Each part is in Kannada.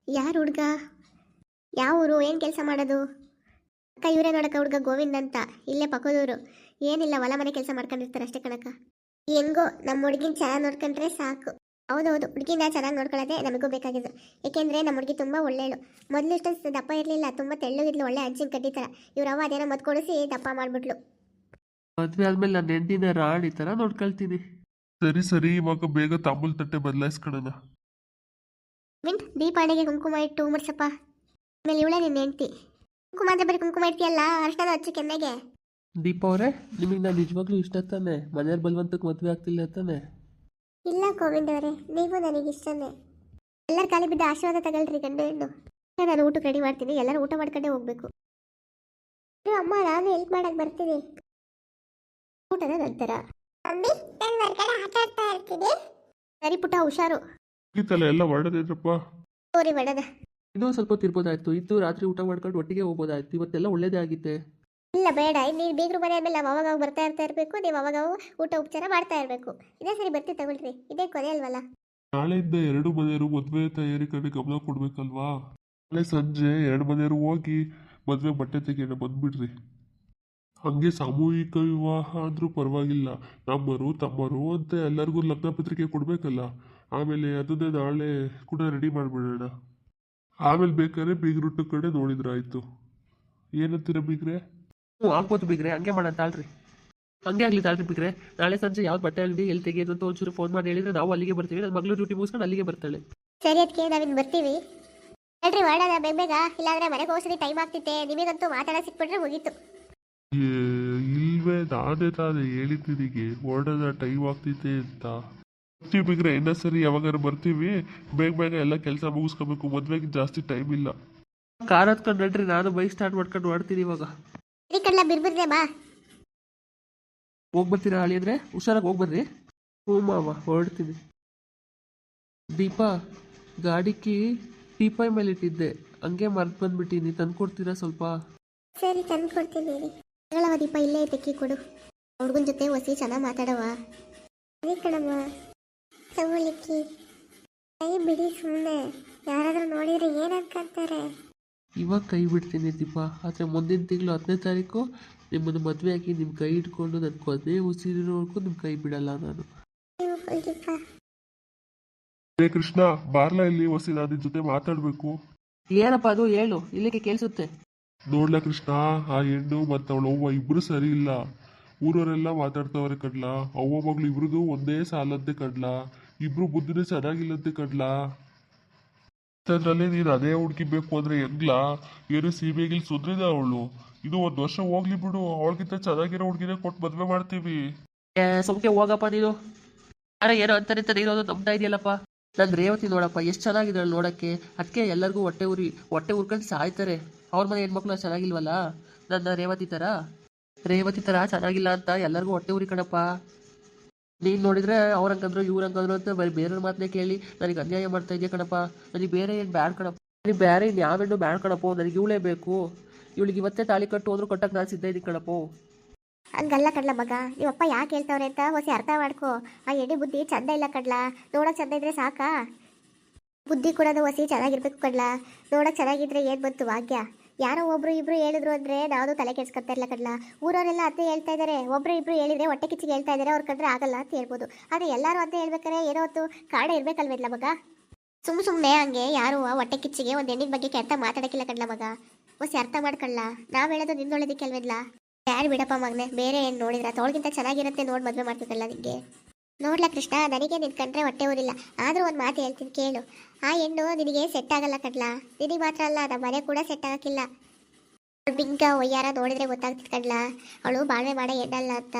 ಯಾರು ಹುಡ್ಗ? ಯಾವ ಊರು? ಏನು ಕೆಲಸ ಮಾಡೋದು? ಅಕ್ಕ ಇವರೇ ನೋಡಕ್ಕ, ಹುಡ್ಗ ಗೋವಿಂದ್ ಅಂತ, ಇಲ್ಲೇ ಪಕ್ಕದೂರು. ಏನಿಲ್ಲ, ಹೊಲ ಮನೆ ಕೆಲಸ ಮಾಡ್ಕೊಂಡಿರ್ತಾರೆ ಅಷ್ಟೇ ಕಣಕ್ಕ. ಹೆಂಗೋ ನಮ್ಮ ಹುಡುಗಿನ ಚೆನ್ನಾಗಿ ನೋಡ್ಕೊಂಡ್ರೆ ಸಾಕು. ಹೌದೌದು, ಹುಡುಗಿನ ಚೆನ್ನಾಗಿ ನೋಡ್ಕೊಳ್ಳೋದೇ ನಮಗೂ ಬೇಕಾಗಿದ್ದು. ಏಕೆಂದರೆ ನಮ್ಮ ಹುಡುಗಿ ತುಂಬ ಒಳ್ಳೆಯಳು. ಮೊದಲು ಇಷ್ಟೊಂದು ದಪ್ಪ ಇರಲಿಲ್ಲ, ತುಂಬ ತೆಳ್ಳಗಿದ್ಲು, ಒಳ್ಳೆ ಹಂಚಿನ ಕಡ್ಡಿ ಥರ. ಇವ್ರವ್ವ ಅದೇನೋ ಮದ್ದು ಕೊಡಿಸಿ ದಪ್ಪ ಮಾಡಿಬಿಟ್ಲು. ಮದ್ವೆ ಆದ್ಮೇಲೆ ನನ್ನ ಹೆಂಡತಿನ ರಾಣಿ ಥರ ನೋಡ್ಕೊಳ್ತೀನಿ. ಸರಿ ಸರಿ, ಇವಾಗ ಬೇಗ ತಾಂಬೂಲ ತಟ್ಟೆ ಬದಲಾಯಿಸ್ಕೊಳ್ಳೋಣ. ದೀಪಾವಳಿಗೆ ಕುಂಕುಮ ಇಟ್ಟು ಮುಡ್ಸಪ್ಪ. ಆಮೇಲೆ ಇವಳೇ ನಿನ್ನ ಹೆಂಡ್ತಿ. ಕುಂಕುಮ ಅಂತ ಬರೀ ಕುಂಕುಮ ಇಡ್ತೀಯಲ್ಲ, ಅರ್ಶನ ಹಚ್ಚು ಕೆನ್ನೆಗೆ. ದೀಪ ಅವರೇ, ನಿಮಗೆ ನಾನು ನಿಜವಾಗ್ಲೂ ಇಷ್ಟ ತಾನೆ? ಮನೆಯವ್ರ ಬಲವಂತಕ್ಕೆ ಮದುವೆ ಆಗ್ತಿಲ್ಲ ತಾನೆ? ಇಲ್ಲ ಗೋವಿಂದ್ ಅವರೇ, ನೀವು ನನಗಿಷ್ಟನೇ. ಎಲ್ಲರ ಖಾಲಿ ಬಿದ್ದು ಆಶೀರ್ವಾದ ತಗೊಳ್ರಿ ಗಂಡು ಹೆಣ್ಣು. ನಾನು ಊಟಕ್ಕೆ ರೆಡಿ ಮಾಡ್ತೀನಿ, ಎಲ್ಲರೂ ಊಟ ಮಾಡ್ಕೊಂಡೇ ಹೋಗ್ಬೇಕು. ಅಮ್ಮ, ನಾನು ಹೆಲ್ಪ್ ಮಾಡಕ್ಕೆ ಬರ್ತೀನಿ. ಊಟದ ನಂತರ ಸರಿ ಪುಟ್ಟ, ಹುಷಾರು. ಎಲ್ಲ ಒಳ್ಳೆದಿದ್ರಪ್ಪ. ಸೋರಿ ಮೇಡದ. ಇನ್ನೂ ಸ್ವಲ್ಪ ತಿರ್ಬೋದಾಯ್ತು, ಇದ್ದು ರಾತ್ರಿ ಊಟ ಮಾಡ್ಕೊಂಡು ಒಟ್ಟಿಗೆ ಹೋಗ್ಬೋದಾಯ್ತು. ಇವತ್ತೆಲ್ಲ ಒಳ್ಳೇದೇ ಆಗಿತ್ತೆ. ಇಲ್ಲ ಬೇಡ, ನೀನು ಬೀಗರು ಮನೆ ಆದ್ಮೇಲೆ ನಾವು ಅವಾಗ ಬರ್ತಾ ಇರಬೇಕು. ನೀವು ಅವಾಗ ಊಟ ಉಪಚಾರ ಮಾಡ್ತಾ ಇರಬೇಕು. ಇದೇ ಸರಿ ಬರ್ತೀವಿ ತಗೊಳ್ರಿ, ಇದೇ ಕೊನೆ ಅಲ್ವಲ್ಲ. ನಾಳೆಯಿಂದ ಎರಡು ಮನೆಯವರು ಮದುವೆ ತಯಾರಿ ಕಡೆ ಗಮನ ಕೊಡ್ಬೇಕಲ್ವಾ? ನಾಳೆ ಸಂಜೆ ಎರಡು ಮನೆಯವರು ಹೋಗಿ ಮದುವೆ ಬಟ್ಟೆ ತೆಗೆಯೋಣ, ಬಂದ್ಬಿಡ್ರಿ. ಹಂಗೆ ಸಾಮೂಹಿಕ ವಿವಾಹ ಅಂದ್ರೂ ಪರವಾಗಿಲ್ಲ, ನಮ್ಮರು ತಮ್ಮರು ಅಂತ ಎಲ್ಲರಿಗೂ ಲಗ್ನ ಪತ್ರಿಕೆ ಕೊಡ್ಬೇಕಲ್ಲ. ಆಮೇಲೆ ಅದನ್ನೇ ನಾಳೆ ಕೂಡ ರೆಡಿ ಮಾಡಿಬಿಡೋಣ. ಆಮೇಲೆ ಬೇಕಾದ್ರೆ ಬೀಗ್ರುಟ್ಟು ಕಡೆ ನೋಡಿದ್ರಾಯ್ತು. ಏನಂತೀರ ಬೀಗ್ರೆ? ಆಗ್ಬೋದು ಬೀಗ್ರೆ, ಹಂಗೆ ಮಾಡೋಣ ತಾಳ್ರಿ. ಹಂಗೆ ಆಗಲಿ ತಾಳ್ರಿ ಬೀಗ್ರೆ. ನಾಳೆ ಸಂಜೆ ಯಾವ್ದು ಬಟ್ಟೆ ಅಂಗಡಿ ಎಲ್ಲಿ ತೆಗೆಯೋದು ಅಂತ ಒಂಚೂರು ಫೋನ್ ಮಾಡಿ ಹೇಳಿದ್ರೆ ನಾವು ಅಲ್ಲಿಗೆ ಬರ್ತೀವಿ. ನನ್ನ ಮಗಳು ಡ್ಯೂಟಿ ಮುಗಿಸ್ಕೊಂಡು ಅಲ್ಲಿಗೆ ಬರ್ತಾಳೆ. ಸರಿ, ಅದಕ್ಕೆ ನಾವಿನ್ನು ಬರ್ತೀವಿ. ಹೇಳ್ರಿ ಮಾಡೋಣ ಬೇಗ ಬೇಗ, ಇಲ್ಲಾಂದ್ರೆ ಮನೆಗೆ ಹೋಗ್ಸೋದು ಟೈಮ್ ಆಗ್ತಿತ್ತೆ. ನಿಮಗಂತೂ ಮಾತಾಡೋ ಸಿಕ್ಬಿಟ್ರೆ ಮುಗೀತು. ಇಲ್ವೇ, ನಾನೇ ತಾನೇ ಹೇಳಿದ್ದೀನಿಗೆ ಹೊರಡೋಣ, ಟೈಮ್ ಆಗ್ತೈತೆ ಅಂತ. ಬರ್ತೀವಿ ಬಿಗ್ರೆ, ಇನ್ನೂ ಸರಿ ಯಾವಾಗಾರು ಬರ್ತೀವಿ. ಬೇಗ ಬೇಗ ಎಲ್ಲ ಕೆಲಸ ಮುಗಿಸ್ಕೋಬೇಕು, ಮದ್ವೆಗೆ ಜಾಸ್ತಿ ಟೈಮ್ ಇಲ್ಲ. ಕಾರ್ ಹತ್ಕೊಂಡು ನಡ್ರಿ, ನಾನು ಬೈಕ್ ಸ್ಟಾರ್ಟ್ ಮಾಡ್ಕೊಂಡು ಹೊಡ್ತೀನಿ ಇವಾಗ. ಸರಿ ಕಡ್ಲ, ಬಿರ್ಬಿರ್ದೆ ಬಾ. ಹೋಗ್ಬರ್ತೀರಾ ಹಾಳಿ ಅಂದರೆ? ಹುಷಾರಾಗಿ ಹೋಗ್ಬರ್ರಿ. ಹ್ಞೂ ಮಾವ, ಹೊರಡ್ತೀನಿ. ದೀಪಾ, ಗಾಡಿಗೆ ಟೀಪಾಯ್ ಮೇಲೆ ಇಟ್ಟಿದ್ದೆ, ಹಂಗೆ ಮರ್ತು ಬಂದ್ಬಿಟ್ಟಿನಿ, ತಂದ್ಕೊಡ್ತೀರಾ ಸ್ವಲ್ಪ? ಸರಿ, ತಂದು ಕೊಡ್ತೀನಿ. ಹೇಳವ ದೀಪ, ಇಲ್ಲೇ ತೆಕ್ಕಿ ಕೊಡು. ಹುಡುಗನ ಜೊತೆ ಹೊಸಿ ಚೆನ್ನಾಗಿ ಮಾತಾಡವ. ಸರಿ ಕಣಮ್ಮ, ತಗೊಳ್ಳಿಕ್ಕಿ. ಕೈ ಬಿಡಿ ಸುಮ್ಮನೆ, ಯಾರಾದರೂ ನೋಡಿದ್ರೆ ಏನು ಅನ್ಕೊಂತಾರೆ. ಇವಾಗ ಕೈ ಬಿಡ್ತೀನಿ ದೀಪಾ, ಆದರೆ ಮುಂದಿನ ತಿಂಗಳು 10ನೇ ತಾರೀಕು ನಿಮ್ಮನ್ನು ಮದುವೆ ಹಾಕಿ ನಿಮ್ಮ ಕೈ ಇಟ್ಕೊಂಡು ನನ್ನ ಕೊನೆ ಉಸಿರಿರೋರ್ಗೂ ನಿಮ್ಮ ಕೈ ಬಿಡಲ್ಲ ನಾನು. ಕೃಷ್ಣ, ಬಾರ್ಲಾ ಇಲ್ಲಿ ಹೊಸಿ, ನಾನು ನಿನ್ನ ಜೊತೆ ಮಾತಾಡಬೇಕು. ಏನಪ್ಪ ಅದು? ಹೇಳು, ಇಲ್ಲಿಗೆ ಕೇಳಿಸುತ್ತೆ. ನೋಡ್ಲಾ ಕೃಷ್ಣ, ಆ ಹೆಣ್ಣು ಮತ್ತು ಅವಳ ಅವ್ವ ಇಬ್ರು ಸರಿ ಇಲ್ಲ. ಊರವರೆಲ್ಲ ಮಾತಾಡ್ತವ್ರೆ ಕಡ್ಲ. ಅವ್ವ ಮಗಳು ಇಬ್ರದು ಒಂದೇ ಸಾಲಂತೆ ಕಡ್ಲ. ಇಬ್ರು ಬುದ್ಧಿನೇ ಚೆನ್ನಾಗಿಲ್ಲಂತೆ ಕಡ್ಲ. ಅದ್ರಲ್ಲಿ ನೀನು ಅದೇ ಹುಡುಗಿ ಬೇಕು ಅಂದ್ರೆ ಹೆಂಗ್ಲಾ? ಏನು ಸೀಮೆಗಿಲ್ ಸುದ್ರಿದ ಅವಳು? ಇದು 1 ವರ್ಷ ಹೋಗ್ಲಿ ಬಿಡು, ಅವಳಿಗಿಂತ ಚೆನ್ನಾಗಿರೋ ಹುಡುಗಿನೇ ಕೊಟ್ಟು ಮದ್ವೆ ಮಾಡ್ತೀವಿ. ಸುಮ್ಕೆ ಹೋಗಪ್ಪ ನೀನು. ಅರೆ ಏನೋ ಅಂತಾನೆ ಇರೋದು ನಂಬ್ತಾ ಇದೆಯಲ್ಲಪ್ಪ. ನನ್ನ ರೇವತಿ ನೋಡಪ್ಪ ಎಷ್ಟು ಚೆನ್ನಾಗಿದ್ದಾಳೆ ನೋಡೋಕ್ಕೆ. ಅದಕ್ಕೆ ಎಲ್ಲರಿಗೂ ಹೊಟ್ಟೆ ಉರ್ಕೊಂಡು ಸಾಯ್ತಾರೆ. ಅವ್ರ ಮನೆ ಹೆಣ್ಮಕ್ಳು ಚೆನ್ನಾಗಿಲ್ವಲ್ಲ, ನನ್ನ ರೇವತಿ ಥರ ಚೆನ್ನಾಗಿಲ್ಲ ಅಂತ ಎಲ್ಲರಿಗೂ ಹೊಟ್ಟೆ ಉರಿ ಕಣಪ್ಪ. ನೀನು ನೋಡಿದರೆ ಅವ್ರಂಗಂದ್ರು ಇವ್ರಂಗಂದ್ರು ಅಂತ ಬರೀ ಬೇರೆಯವ್ರ ಮಾತನ್ನೇ ಕೇಳಿ ನನಗೆ ಅನ್ಯಾಯ ಮಾಡ್ತಾ ಇದೆಯಾ ಕಣಪ್ಪ. ನನಗೆ ಬೇರೆ ಏನು ಬ್ಯಾಡ್ ಕಣಪ್ಪ, ನನಗೆ ಬೇರೆ ಇನ್ನು ಯಾವ ಹೆಣ್ಣು ಬ್ಯಾಡ್ ಕಣಪ್ಪೋ. ನನಗೆ ಇವಳೇ ಬೇಕು. ಇವಳಿಗೆ ಇವತ್ತೇ ತಾಳಿ ಕಟ್ಟು ಹೋದ್ರು ಕೊಟ್ಟಕ್ಕೆ ನಾನು ಸಿದ್ಧ ಇದ್ದೀನಿ ಕಣಪ್ಪೋ. ಹಂಗಲ್ಲ ಕಡ್ಲ ಮಗ, ನೀವಪ್ಪ ಯಾಕೆ ಹೇಳ್ತವ್ರೆ ಅಂತ ಹೊಸಿ ಅರ್ಥ ಮಾಡ್ಕೋ. ಆ ಎಣ್ಣೆ ಬುದ್ಧಿ ಚಂದ ಇಲ್ಲ ಕಡ್ಲ. ನೋಡೋಕೆ ಚಂದ ಇದ್ರೆ ಸಾಕಾ? ಬುದ್ಧಿ ಕೊಡೋದು ಹೊಸಿ ಚೆನ್ನಾಗಿರ್ಬೇಕು ಕಡ್ಲ. ನೋಡೋಕೆ ಚೆನ್ನಾಗಿದ್ರೆ ಏನು ಬಂತು ಭಾಗ್ಯ. ಯಾರೋ ಒಬ್ರು ಇಬ್ರು ಹೇಳಿದ್ರು ಅಂದರೆ ನಾವು ತಲೆ ಕೆಡ್ಸ್ಕೊತಾ ಇಲ್ಲ ಕಡ್ಲ. ಊರವರೆಲ್ಲ ಅಂತ ಹೇಳ್ತಾ ಇದ್ದಾರೆ. ಒಬ್ರು ಇಬ್ರು ಹೇಳಿದ್ರೆ ಹೊಟ್ಟೆ ಕಿಚ್ಚಿಗೆ ಹೇಳ್ತಾ ಇದ್ದಾರೆ, ಅವ್ರ ಕಂಡ್ರೆ ಆಗಲ್ಲ ಅಂತ ಹೇಳ್ಬೋದು. ಆದರೆ ಎಲ್ಲರೂ ಅಂತ ಹೇಳ್ಬೇಕಾರೆ ಏನೋ ಹೊತ್ತು ಕಾರಣ ಇರ್ಬೇಕಲ್ವೇದ್ಲ ಮಗ. ಸುಮ್ಮನೆ ಹಂಗೆ ಯಾರು ಹೊಟ್ಟೆ ಕಿಚ್ಚಿಗೆ ಒಂದು ಹೆಣ್ಣಿನ ಬಗ್ಗೆ ಕೆಟ್ಟ ಮಾತಾಡೋಕ್ಕಿಲ್ಲ ಕಡ್ಲ ಮಗ. ಹೊಸಿ ಅರ್ಥ ಮಾಡ್ಕೊಳ್ಳ. ನಾವು ಹೇಳೋದು ನಿನ್ನೊಳ್ಳೇದಕ್ಕೆ ಅಲ್ವೇದ್ಲ. ಯಾರು ಬಿಡಪ್ಪ ಮಗನೆ, ಬೇರೆ ಏನು ನೋಡಿದ್ರ ತೋಳ್ಗಿಂತ ಚೆನ್ನಾಗಿರುತ್ತೆ ನೋಡಿ ಮದುವೆ ಮಾಡ್ತಿದ್ದಲ್ಲ ನಿಮಗೆ. ನೋಡ್ಲಾ ಕೃಷ್ಣ, ನನಗೆ ನಿಂತ್ಕೊಂಡ್ರೆ ಹೊಟ್ಟೆ ಊರಿಲ್ಲ. ಆದರೂ ಒಂದು ಮಾತು ಹೇಳ್ತೀನಿ ಕೇಳು. ಆ ಹೆಣ್ಣು ನಿನಗೆ ಸೆಟ್ ಆಗಲ್ಲ ಕಡ್ಲ. ನಿನಗೆ ಮಾತ್ರ ಅಲ್ಲ, ನಮ್ಮ ಮನೆ ಕೂಡ ಸೆಟ್ ಆಗಕ್ಕಿಲ್ಲ. ಬಿಂಕ ಒಯ್ಯಾರ ನೋಡಿದ್ರೆ ಗೊತ್ತಾಗ್ತಿತ್ತು ಕಡ್ಲ, ಅವಳು ಬಾಳ್ವೆ ಮಾಡೋ ಹೆಣ್ಣಲ್ಲ ಅಂತ.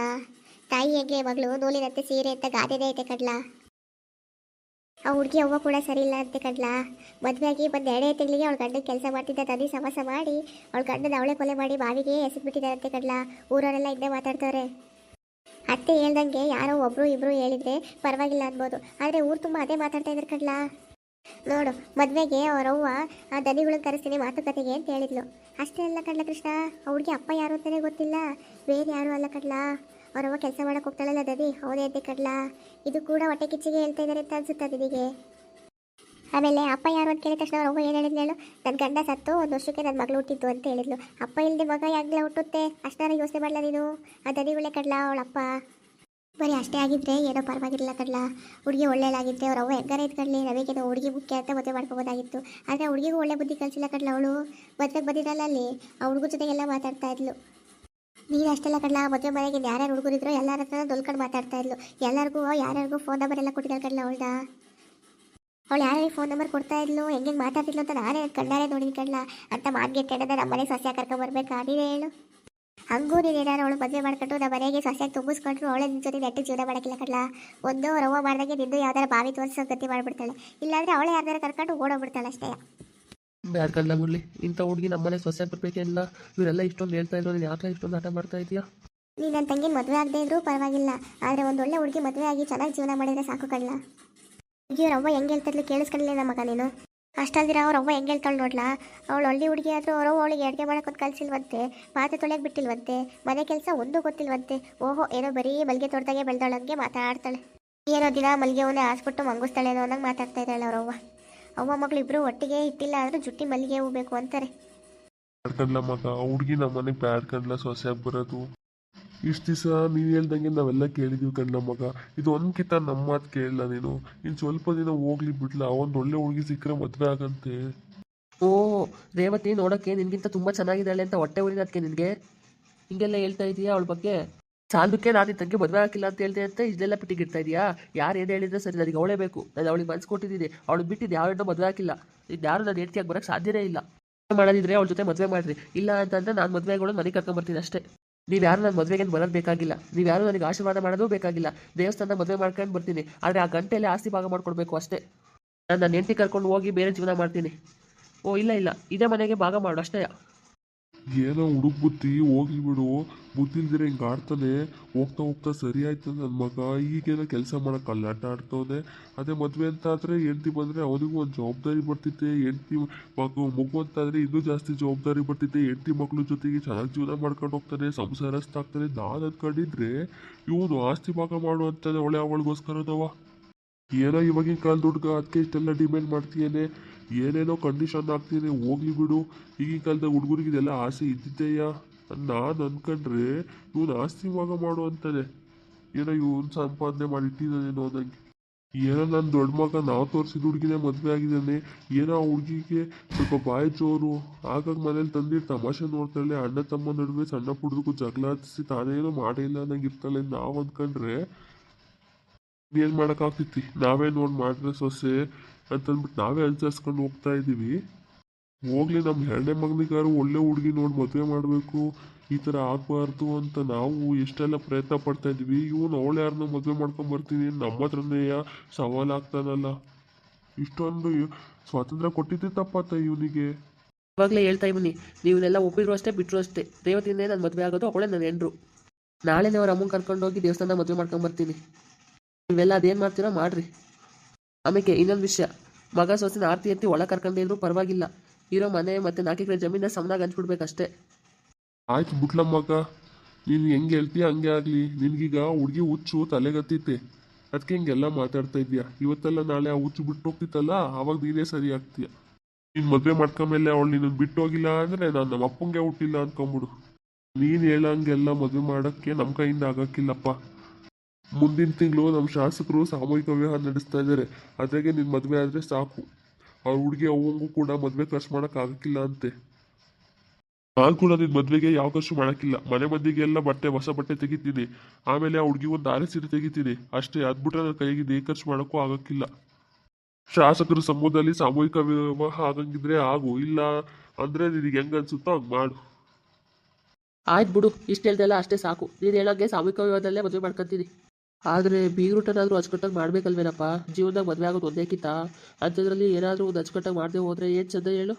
ತಾಯಿ ಹೆಂಗೆ ಮಗಳು ನೂಲಿನಂತೆ ಸೀರೆ ಅಂತ ಗಾದೆನೇ ಐತೆ ಕಡ್ಲ. ಆ ಹುಡುಗಿ ಅವ್ವ ಕೂಡ ಸರಿ ಇಲ್ಲ ಅಂತೆ ಕಡ್ಲ. ಮದುವೆಯಾಗಿ ಬಂದು 2 ತಿಂಗಳಿಗೆ ಅವಳ ಗಂಡನ ಕೆಲಸ ಮಾಡ್ತಿದ್ದ ತಂದಿ ಸಮಾಸ ಮಾಡಿ ಅವಳ ಗಂಡನ ಅವಳೆ ಕೊಲೆ ಮಾಡಿ ಬಾವಿಗೆ ಎಸೆದ್ಬಿಟ್ಟಿದ್ದಾರಂತೆ ಕಡ್ಲ. ಊರವರೆಲ್ಲ ಇದ್ದೇ ಮಾತಾಡ್ತವ್ರೆ. ಅತ್ತೆ ಹೇಳ್ದಂಗೆ ಯಾರೋ ಒಬ್ರು ಇಬ್ರು ಹೇಳಿದ್ರೆ ಪರವಾಗಿಲ್ಲ ಅನ್ಬೋದು, ಆದರೆ ಊರು ತುಂಬ ಅದೇ ಮಾತಾಡ್ತಾ ಇದ್ರು ಕಡ್ಲ. ನೋಡು, ಮದುವೆಗೆ ಅವರವ್ವ ಆ ದನಿಗಳನ್ನ ಕರೆಸ್ತೀನಿ ಮಾತುಕತೆಗೆ ಅಂತ ಹೇಳಿದ್ಲು. ಅಷ್ಟೇ ಅಲ್ಲ ಕಡ್ಲ ಕೃಷ್ಣ, ಆ ಹುಡುಗಿ ಅಪ್ಪ ಯಾರು ಅಂತಲೇ ಗೊತ್ತಿಲ್ಲ. ಬೇರೆ ಯಾರು ಅಲ್ಲ ಕಡ್ಲ, ಅವರವ್ವ ಕೆಲಸ ಮಾಡಕ್ಕೆ ಹೋಗ್ತಾಳಲ್ಲ ದನಿ, ಅವನೇ ಅಂತೆ ಕಡ್ಲ. ಇದು ಕೂಡ ಹೊಟ್ಟೆ ಕಿಚ್ಚಿಗೆ ಹೇಳ್ತಾ ಇದ್ದಾರೆ ಅಂತ ಅನ್ಸುತ್ತೆ ನಿನಗೆ. ಆಮೇಲೆ ಅಪ್ಪ ಯಾರು ಅಂತ ಕೇಳಿದ ತಕ್ಷಣ ಅವ್ರ ಅವ್ವ ಏನು ಹೇಳಿದ್ಲು ಹೇಳು, ನನ್ನ ಗಂಡ ಸತ್ತು 1 ವರ್ಷಕ್ಕೆ ನನ್ನ ಮಗಳು ಹುಟ್ಟಿತ್ತು ಅಂತ ಹೇಳಿದ್ಲು. ಅಪ್ಪ ಇಲ್ಲದೆ ಮಗ ಯಾಗಲೇ ಹುಟ್ಟುತ್ತೆ, ಅಷ್ಟರ ಯೋಚನೆ ಮಾಡಲ ನೀನು. ಆ ದನಿಗಳೇ ಕಡ್ಲ ಅವಳಪ್ಪ. ಬರೀ ಅಷ್ಟೇ ಆಗಿದ್ರೆ ಏನೋ ಪರವಾಗಿರಲಿಲ್ಲ ಕಡ್ಲ. ಹುಡುಗಿ ಒಳ್ಳೆಯಲಾಗಿದ್ದರೆ ಅವ್ರ ಅವ್ವ ಹೆಂಗಾರ ಇದ್ಕೊಳ್ಳಿ, ನಮಗೇನೋ ಹುಡುಗಿ ಮುಖ್ಯ ಅಂತ ಮದುವೆ ಮಾಡ್ಕೋಬೋದಾಗಿತ್ತು. ಆದರೆ ಆ ಹುಡುಗಿಗೂ ಒಳ್ಳೆ ಬುದ್ಧಿ ಕಲಿಸಿಲ್ಲ ಕಡ್ಲ ಅವಳು. ಮದುವೆಗೆ ಬಂದಿರಲ್ಲ ಅಲ್ಲಿ ಆ ಹುಡುಗ ಜೊತೆಗೆಲ್ಲ ಮಾತಾಡ್ತಾ ಇದ್ಲು. ನೀನು ಅಷ್ಟೆಲ್ಲ ಕಡ್ಲ, ಮದುವೆ ಮನೆಗೆ ಯಾರ್ಯಾರು ಹುಡುಗರಿದ್ರು ಎಲ್ಲರ ಹತ್ರ ದೊಲ್ಕೊಂಡು ಮಾತಾಡ್ತಾ ಇದ್ಲು. ಯಾರ್ಯಾರಿಗೂ ಫೋನ್ ನಂಬರ್ ಎಲ್ಲ ಕೊಟ್ಟಿದ್ದಾಳೆ ಕಡ್ಲ ಅವಳ್ದ. ಅವಳು ಯಾರಿಗೆ ಫೋನ್ ನಂಬರ್ ಕೊಡ್ತಾ ಇದ್ಲು, ಹೆಂಗೆ ಮಾತಾಡ್ತಿದ್ಲು ಅಂತ ನಾನೇ ಕಣ್ಣಾರೆ ನೋಡಿದ ಕಡ್ಲ. ಅಂತ ಮಾನ್ಗೆಟ್ಟು ಹೇಳಿದ್ರೆ ನಮ್ಮ ಮನೆಗೆ ಸಸ್ಯ ಕರ್ಕೊಂಬರ್ಬೇಕಾ ನೀನೇ ಹೇಳು. ಹಂಗೂ ನೀನು ಏನಾರು ಅವಳು ಮದುವೆ ಮಾಡ್ಕೊಂಡು ನಮ್ಮ ಮನೆಗೆ ಸಸ್ಯಾಗಿ ತುಂಬಿಸ್ಕೊಂಡ್ರು ಅವಳೇ ನಿನ್ನ ಜೊತೆ ನೆಟ್ಟಿಗೆ ಜೀವನ ಮಾಡೋಕ್ಕಿಲ್ಲ ಕಡ್ಲ. ಒಂದು ರವ್ವ ಮಾಡ್ದಂಗೆ ನಿಂದು ಯಾವ್ದಾರ ಬಾವಿ ತೋರಿಸೋ ಗತಿ ಮಾಡಿಬಿಡ್ತಾಳೆ, ಇಲ್ಲಾಂದರೆ ಅವಳೇ ಯಾರ್ದಾರ ಕರ್ಕೊಂಡು ಓಡೋಗ್ಬಿಡ್ತಾಳೆ ಅಷ್ಟೇ. ಬ್ಯಾಡ್ ಕಡ್ಲ ಬಿಡ್ಲಿ, ಇಂಥ ಹುಡುಗಿ ನಮ್ಮನೆ ಸೊಸೆ ಬರ್ಬೇಕೆಲ್ಲ ಇವರೆಲ್ಲ ಇಷ್ಟೊಂದು ಹೇಳ್ತಾ ಇದ್ರು, ನೀನು ಯಾಕೆ ಇಷ್ಟೊಂದು ಆಟ ಮಾಡ್ತಾ ಇದೆಯಾ? ನೀನು ನನ್ನ ತಂಗಿನ ಮದುವೆ ಆಗದೆ ಇದ್ರೂ ಪರವಾಗಿಲ್ಲ, ಆದರೆ ಒಂದು ಒಳ್ಳೆ ಹುಡುಗಿ ಮದುವೆ ಆಗಿ ಚೆನ್ನಾಗಿ ಜೀವನ ಮಾಡಿದರೆ ಸಾಕು ಕಡ್ಲ. ಹುಡುಗಿಯವ್ರ ಅವ್ವ ಹೆಂಗೆ ಹೇಳ್ತಿದ್ಲು ಕೇಳಿಸ್ಕೊಳ್ಳಿಲ್ಲ ನಮ್ಮ ಮಗ ನೀನು. ಅಷ್ಟಲ್ದಿರ ಅವ್ರ ಅವ್ವ ಹೆಂಗೆ ಹೇಳ್ತಾಳು ನೋಡ್ಲಾ. ಅವಳು ಹಳ್ಳಿ ಹುಡುಗಿ ಆದರೂ ಅವ್ರವ್ವ ಅವಳಿಗೆ ಅಡುಗೆ ಮಾಡೋಕ್ಕೊಂದು ಕಲಿಸಿಲ್ವಂತೆ, ಪಾತ್ರೆ ತೊಳೆಯೋಕೆ ಬಿಟ್ಟಿಲ್ವಂತೆ, ಮನೆ ಕೆಲಸ ಒಂದೂ ಗೊತ್ತಿಲ್ವಂತೆ. ಓಹೋ, ಏನೋ ಬರೀ ಮಲ್ಲಿಗೆ ತೋಟದಾಗೆ ಬೆಳೆದವಳಂಗೆ ಮಾತಾಡ್ತಾಳೆ. ಏನೋ ದಿನ ಮಲ್ಲಿಗೆ ಅವನೇ ಹಾಸ್ಬಿಟ್ಟು ಮಂಗಿಸ್ತಾಳೇನೋ ಅನ್ನಂಗೆ ಮಾತಾಡ್ತಾ ಇದ್ದಾಳೆ ಅವ್ರವ್ವ. ಅವ್ವ ಮಗಳು ಇಬ್ಬರು ಒಟ್ಟಿಗೆ ಇಟ್ಟಿಲ್ಲ ಆದರೂ ಜುಟ್ಟಿ ಮಲ್ಲಿಗೆ ಹೂ ಬೇಕು ಅಂತಾರೆ. ಬ್ಯಾಡ್ಕಂಡ್ಲ ಮಗ, ಹುಡುಗಿ ನಮ್ಮನೆಗೆ ಬ್ಯಾಡ್ಕಂಡ್ಲ ಸೊಸೆಯಾಗಿ ಬರೋದು. ಇಷ್ಟು ದಿವಸ ನೀನು ಹೇಳ್ದಂಗೆ ನಾವೆಲ್ಲ ಕೇಳಿದೀವಿ ಕಣ್ಣ ಮಗ, ಇದು ಒಂದ್ಕಿಂತ ನಮ್ಮ ಮಾತು ಕೇಳಲ್ಲ ನೀನು. ಇನ್ನು ಸ್ವಲ್ಪ ದಿನ ಹೋಗ್ಲಿ ಬಿಡ್ಲ, ಒಂದು ಒಳ್ಳೆ ಹುಡುಗಿ ಸಿಕ್ಕರೆ ಮದುವೆ ಆಗಂತೆ. ಓ ರೇವತಿ ನೋಡೋಕ್ಕೆ ನಿನಗಿಂತ ತುಂಬ ಚೆನ್ನಾಗಿದ್ದಾಳೆ ಅಂತ ಹೊಟ್ಟೆ ಉರಿದಕ್ಕೆ ನಿನಗೆ ಹಿಂಗೆಲ್ಲ ಹೇಳ್ತಾ ಇದೀಯಾ ಅವಳ ಬಗ್ಗೆ? ಸಾಲದಕ್ಕೆ ನಾನು ನಿನ್ನ ತಂಗಿ ಮದುವೆ ಹಾಕಿಲ್ಲ ಅಂತ ಹೇಳ್ದೆ ಅಂತ ಇದೆಲ್ಲ ಪಿಟ್ಟಿಗಿಡ್ತಾ ಇದೆಯಾ? ಯಾರು ಏನು ಹೇಳಿದ್ರೆ ಸರಿ, ನನಗೆ ಅವಳೇ ಬೇಕು. ನಾನು ಅವಳಿಗೆ ಮನ್ಸು ಕೊಟ್ಟಿದ್ದೀನಿ, ಅವಳು ಬಿಟ್ಟಿದ್ದು ಯಾವ ಹೆಣ್ಣು ಮದುವೆ ಹಾಕಿಲ್ಲ. ಇದ್ಯಾರು ನಾನು ಹೆಂಡತಿಯಾಗಿ ಬರೋಕ್ಕೆ ಸಾಧ್ಯನೇ ಇಲ್ಲ. ಮಾಡೋದಿದ್ರೆ ಅವಳ ಜೊತೆ ಮದುವೆ ಮಾಡಿರಿ, ಇಲ್ಲ ಅಂತಂದರೆ ನಾನು ಮದುವೆಗಳು ಮನೆಗೆ ಕರ್ಕೊಂಬರ್ತೀನಿ ಅಷ್ಟೇ. ನೀವು ಯಾರು ನನ್ನ ಮದುವೆಗೆ ಬರೋದು ಬೇಕಾಗಿಲ್ಲ, ನೀವು ಯಾರು ನನಗೆ ಆಶೀರ್ವಾದ ಮಾಡೋದು ಬೇಕಾಗಿಲ್ಲ. ದೇವಸ್ಥಾನ ಮದುವೆ ಮಾಡ್ಕೊಂಡು ಬರ್ತೀನಿ, ಆದರೆ ಆ ಗಂಟೆಯಲ್ಲಿ ಆಸ್ತಿ ಭಾಗ ಮಾಡ್ಕೊಡ್ಬೇಕು ಅಷ್ಟೇ. ನಾನು ನನ್ನ ಹೆಂಡತಿ ಕರ್ಕೊಂಡು ಹೋಗಿ ಬೇರೆ ಜೀವನ ಮಾಡ್ತೀನಿ. ಓ ಇಲ್ಲ, ಇದೇ ಮನೆಗೆ ಭಾಗ ಮಾಡು ಅಷ್ಟೇ. ಏನೋ ಹುಡುಗ ಬುದ್ಧಿ, ಹೋಗ್ಲಿ ಬಿಡು. ಬುದ್ಧಿ ಇಲ್ದಿರ ಹಿಂಗೆ ಆಡ್ತಾನೆ, ಹೋಗ್ತಾ ಹೋಗ್ತಾ ಸರಿ ಆಯ್ತು ನನ್ನ ಮಗ. ಈಗೇನೋ ಕೆಲಸ ಮಾಡೋಕೆ ಅಲ್ಲಾಟ ಆಡ್ತವನೆ. ಅದೇ ಮದುವೆ ಅಂತ ಆದರೆ ಹೆಂಡತಿ ಬಂದರೆ ಅವನಿಗೂ ಒಂದು ಜವಾಬ್ದಾರಿ ಬರ್ತಿದ್ದೆ. ಹೆಂಡತಿ ಮಗು ಅಂತಾದರೆ ಇನ್ನೂ ಜಾಸ್ತಿ ಜವಾಬ್ದಾರಿ ಬರ್ತಿದ್ದೆ. ಹೆಂಡತಿ ಮಕ್ಳ ಜೊತೆಗೆ ಚೆನ್ನಾಗಿ ಜೀವನ ಮಾಡ್ಕೊಂಡು ಹೋಗ್ತಾನೆ, ಸಂಸಾರಸ್ತಾಗ್ತಾನೆ. ನಾನು ಅಂದ್ಕೊಂಡಿದ್ರೆ ಇವನು ಆಸ್ತಿ ಭಾಗ ಮಾಡು ಅಂತಾನೆ ಅವಳೆ ಅವಳಿಗೋಸ್ಕರದವ. ಏನೋ ಇವಾಗಿನ ಕಾಲದ ಹುಡುಗ, ಅದಕ್ಕೆ ಇಷ್ಟೆಲ್ಲ ಡಿಮ್ಯಾಂಡ್ ಮಾಡ್ತೀಯೇನೆ, ಏನೇನೋ ಕಂಡೀಷನ್ ಆಗ್ತೀನಿ. ಹೋಗ್ಲಿ ಬಿಡು, ಈಗಿನ ಕಾಲದ ಹುಡುಗರಿಗೆ ಇದೆಲ್ಲ ಆಸೆ ಇದ್ದಿದ್ದೆಯಾ? ನಾನು ಅನ್ಕೊಂಡ್ರೆ ಇವನು ಆಸ್ತಿ ಭಾಗ ಮಾಡು ಅಂತಾನೆ. ಏನೋ ಇವನು ಸಂಪಾದನೆ ಮಾಡಿ ಇಟ್ಟಿದ್ದಾನೇನೋ ಅನ್ನಂಗೆ. ಏನೋ ನನ್ನ ದೊಡ್ಡ ಮಗ ನಾವು ತೋರಿಸಿದ ಹುಡುಗಿನೇ ಮದುವೆ ಆಗಿದ್ದಾನೆ. ಏನೋ ಆ ಹುಡುಗಿಗೆ ಸ್ವಲ್ಪ ಬಾಯಿ ಜೋರು, ಆಗಾಗ ಮನೇಲಿ ತಂದಿರು ತಮಾಷೆ ನೋಡ್ತಾಳೆ. ಅಣ್ಣ ತಮ್ಮ ನಡುವೆ ಸಣ್ಣ ಪುಡ್ದಕ್ಕೂ ಜಗಳ ಹತ್ತಿಸಿ ತಾನೇನೋ ಮಾಡೇ ಇಲ್ಲ ಅನ್ನಂಗೆ ಇರ್ತಾಳೆ. ನಾವು ಅಂದ್ಕೊಂಡ್ರೆ ಏನು ಮಾಡೋಕ್ಕಾಗ್ತೈತಿ, ನಾವೇ ನೋಡಿ ಮಾಡಿದ್ರೆ ಸೊಸೆ ಅಂತಂದ್ಬಿಟ್ಟು ನಾವೇ ಅನುಸರಿಸ್ಕೊಂಡು ಹೋಗ್ತಾ ಇದ್ದೀವಿ. ಹೋಗ್ಲಿ, ನಮ್ಮ ಎರಡನೇ ಮಗನಿಗಾರು ಒಳ್ಳೆ ಹುಡುಗಿ ನೋಡಿ ಮದುವೆ ಮಾಡಬೇಕು, ಈ ಥರ ಆಗಬಾರ್ದು ಅಂತ ನಾವು ಎಷ್ಟೆಲ್ಲ ಪ್ರಯತ್ನ ಪಡ್ತಾ ಇದ್ದೀವಿ. ಇವನು ಅವಳು ಯಾರನ್ನ ಮದುವೆ ಮಾಡ್ಕೊಂಡು ಬರ್ತೀನಿ ನಮ್ಮ ಹತ್ರನೇ ಸವಾಲಾಗ್ತಾನಲ್ಲ. ಇಷ್ಟೊಂದು ಸ್ವಾತಂತ್ರ್ಯ ಕೊಟ್ಟಿದ್ದೆ ತಪ್ಪಾತ ಇವನಿಗೆ. ಇವಾಗಲೇ ಹೇಳ್ತಾ ಇದ್ದೀನಿ, ನೀವನ್ನೆಲ್ಲ ಒಪ್ಪಿದ್ರು ಅಷ್ಟೇ ಬಿಟ್ಟರು ಅಷ್ಟೇ. ರೇವತಿಯಿಂದ ನಾನು ಮದುವೆ ಆಗೋದು, ಅವಳೇ ನನ್ನ ಹೆಂಡ್ರು. ನಾಳೆನೇ ಅವ್ರ ಅಮ್ಮನ ಕರ್ಕೊಂಡೋಗಿ ದೇವಸ್ಥಾನ ಮದುವೆ ಮಾಡ್ಕೊಂಬರ್ತೀನಿ. ನೀವೆಲ್ಲ ಅದೇನು ಮಾಡ್ತೀರೋ ಮಾಡಿರಿ. ಆಮೇಲೆ ಇನ್ನೊಂದು ವಿಷಯ, ಮಗ ಸೊಸಿನ ಆರ್ತಿ ಎತ್ತಿ ಒಳ ಕರ್ಕೊಂಡಿದ್ರು ಪರವಾಗಿಲ್ಲ, ಇರೋ ಮನೆ ಮತ್ತು 4 ಎಕರೆ ಜಮೀನ ಸಮನಾಗಿ ಹಂಚ್ಬಿಡ್ಬೇಕಷ್ಟೇ. ಆಯ್ತು ಬಿಟ್ಲ ಮಗ, ನೀನು ಹೆಂಗೆ ಹೇಳ್ತೀಯ ಹಂಗೆ ಆಗಲಿ. ನಿನಗೀಗ ಹುಡುಗಿ ಹುಚ್ಚು ತಲೆಗತ್ತೈತೆ, ಅದಕ್ಕೆ ಹಿಂಗೆಲ್ಲ ಮಾತಾಡ್ತಾ ಇದೀಯ. ಇವತ್ತೆಲ್ಲ ನಾಳೆ ಆ ಹುಚ್ಚು ಬಿಟ್ಟು ಹೋಗ್ತಿತ್ತಲ್ಲ, ಆವಾಗ ನೀನೇ ಸರಿ ಆಗ್ತೀಯ. ನೀನು ಮದುವೆ ಮಾಡ್ಕೊಂಮೇಲೆ ಅವಳು ನಿನ್ನ ಬಿಟ್ಟು ಹೋಗಿಲ್ಲ ಅಂದರೆ ನಾನು ನಮ್ಮ ಅಪ್ಪಂಗೆ ಹುಟ್ಟಿಲ್ಲ ಅಂದ್ಕೊಂಬಿಡು. ನೀನು ಹೇಳಂಗೆಲ್ಲ ಮದುವೆ ಮಾಡೋಕ್ಕೆ ನಮ್ಮ ಕೈಯಿಂದ ಆಗೋಕ್ಕಿಲ್ಲಪ್ಪ. ಮುಂದಿನ ತಿಂಗಳು ನಮ್ಮ ಶಾಸಕರು ಸಾಮೂಹಿಕ ವಿವಾಹ ನಡೆಸ್ತಾ ಇದ್ದಾರೆ. ಅದ್ರಾಗೆ ನಿನ್ನ ಮದುವೆ ಆದರೆ ಸಾಕು. ಅವ್ರ ಹುಡುಗಿ ಅವಂಗೂ ಕೂಡ ಮದುವೆ ಖರ್ಚು ಮಾಡೋಕ್ಕಾಗಕ್ಕಿಲ್ಲ ಅಂತೆ. ನಾನು ಕೂಡ ನಿನ್ನ ಮದುವೆಗೆ ಯಾವ ಖರ್ಚು ಮಾಡೋಕ್ಕಿಲ್ಲ. ಮನೆ ಮಂದಿಗೆಲ್ಲ ಹೊಸ ಬಟ್ಟೆ ತೆಗಿತೀನಿ, ಆಮೇಲೆ ಆ ಹುಡುಗಿ ಒಂದು ಆರೆ ಸೀರೆ ತೆಗಿತೀನಿ ಅಷ್ಟೇ. ಅದ್ಬಿಟ್ರೆ ನನ್ನ ಕೈಗೆ ಖರ್ಚು ಮಾಡೋಕ್ಕೂ ಆಗೋಕ್ಕಿಲ್ಲ. ಶಾಸಕರು ಸಮೂಹದಲ್ಲಿ ಸಾಮೂಹಿಕ ವಿವಾಹ ಆಗಂಗಿದ್ರೆ ಆಗು, ಇಲ್ಲ ಅಂದರೆ ನಿನಗೆ ಹೆಂಗೆ ಅನ್ಸುತ್ತೋ ಹಂಗೆ ಮಾಡು. ಆಯ್ತು ಬಿಡು, ಇಷ್ಟು ಹೇಳ್ದಲ್ಲ ಅಷ್ಟೇ ಸಾಕು. ನೀನು ಹೇಳೋಂಗೆ ಸಾಮೂಹಿಕ ವಿವಾಹದಲ್ಲೇ ಮದುವೆ ಮಾಡ್ಕೊತೀನಿ. ಆದರೆ ಬೀಗ್ರೂಟನಾದರೂ ಅಚ್ಚುಕಟ್ಟಾಗಿ ಮಾಡಬೇಕಲ್ವೇನಪ್ಪ? ಜೀವನದಾಗ ಮದುವೆ ಆಗೋದು ಒಂದೇಕಿತ್ತ, ಅಂಥದ್ರಲ್ಲಿ ಏನಾದರೂ ಒಂದು ಅಚ್ಚುಕಟ್ಟಾಗಿ ಮಾಡದೆ ಹೋದರೆ ಏನು ಚಂದ ಹೇಳು?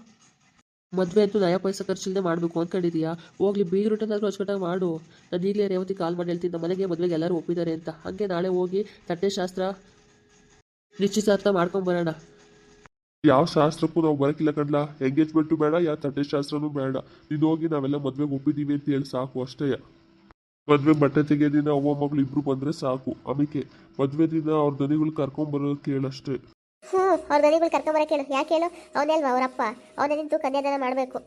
ಮದುವೆ ಅಂತೂ ನಯ ಪೈಸೆ ಖರ್ಚಿಲ್ಲದೆ ಮಾಡಬೇಕು ಅಂದ್ಕೊಂಡಿದೀಯಾ? ಹೋಗ್ಲಿ, ಬೀಗ್ರೂಟನಾದರೂ ಅಚ್ಚುಕಟ್ಟಾಗಿ ಮಾಡು. ನಾನು ಈಗಲೇ ರೇವತಿ ಕಾಲ್ ಮಾಡಿ ಹೇಳ್ತೀನಿ, ನಮ್ಮ ಮನೆಗೆ ಮದುವೆಗೆ ಎಲ್ಲರೂ ಒಪ್ಪಿದ್ದಾರೆ ಅಂತ. ಹಾಗೆ ನಾಳೆ ಹೋಗಿ ತಟ್ಟೆ ಶಾಸ್ತ್ರ ನಿಶ್ಚಿತಾರ್ಥ ಮಾಡ್ಕೊಂಬರೋಣ. ಯಾವ ಶಾಸ್ತ್ರಕ್ಕೂ ನಾವು ಬರೋಕ್ಕಿಲ್ಲ ಕಣ್ಲ. ಎಂಗೇಜ್ಮೆಂಟು ಬೇಡ, ಯಾವ ತಟ್ಟೆ ಶಾಸ್ತ್ರನೂ ಬೇಡ. ನೀನು ಹೋಗಿ ನಾವೆಲ್ಲ ಮದುವೆಗೆ ಒಪ್ಪಿದ್ದೀವಿ ಅಂತ ಹೇಳಿ ಸಾಕು ಅಷ್ಟೇ. ಮದುವೆ ಬಟ್ಟೆ ತೆಗೆಯೋ ದಿನ ಅವ್ವ ಮಗಳು ಇಬ್ರು ಬಂದರೆ ಸಾಕು. ಆಮೇಲೆ ಮದುವೆ ದಿನ ಅವ್ರ ದನಿಗಳು ಕರ್ಕೊಂಬರೋಕೆ ಹೇಳಷ್ಟೇ. ಹ್ಞೂ ಅವ್ರ ದನಿಗಳು ಕರ್ಕೊಂಬರಕ್ಕೆ ಹೇಳು. ಯಾಕೆ ಹೇಳು? ಅವನೇ ಅಲ್ವಾ ಅವರಪ್ಪ, ಅವನೇ ನಿಂತು ಕನ್ಯಾದಾನ ಮಾಡಬೇಕು.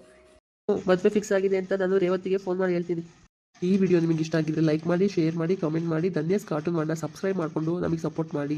ಮದುವೆ ಫಿಕ್ಸ್ ಆಗಿದೆ ಅಂತ ನಾನು ರೇವತಿಗೆ ಫೋನ್ ಮಾಡಿ ಹೇಳ್ತೀನಿ. ಈ ವಿಡಿಯೋ ನಿಮಗೆ ಇಷ್ಟ ಆಗಿದ್ರೆ ಲೈಕ್ ಮಾಡಿ, ಶೇರ್ ಮಾಡಿ, ಕಾಮೆಂಟ್ ಮಾಡಿ. ಧನ್ಯಸ್ ಕಾರ್ಟೂನ್ ಮಾಡನ್ನ ಸಬ್ಸ್ಕ್ರೈಬ್ ಮಾಡಿಕೊಂಡು ನಮಗೆ ಸಪೋರ್ಟ್ ಮಾಡಿ.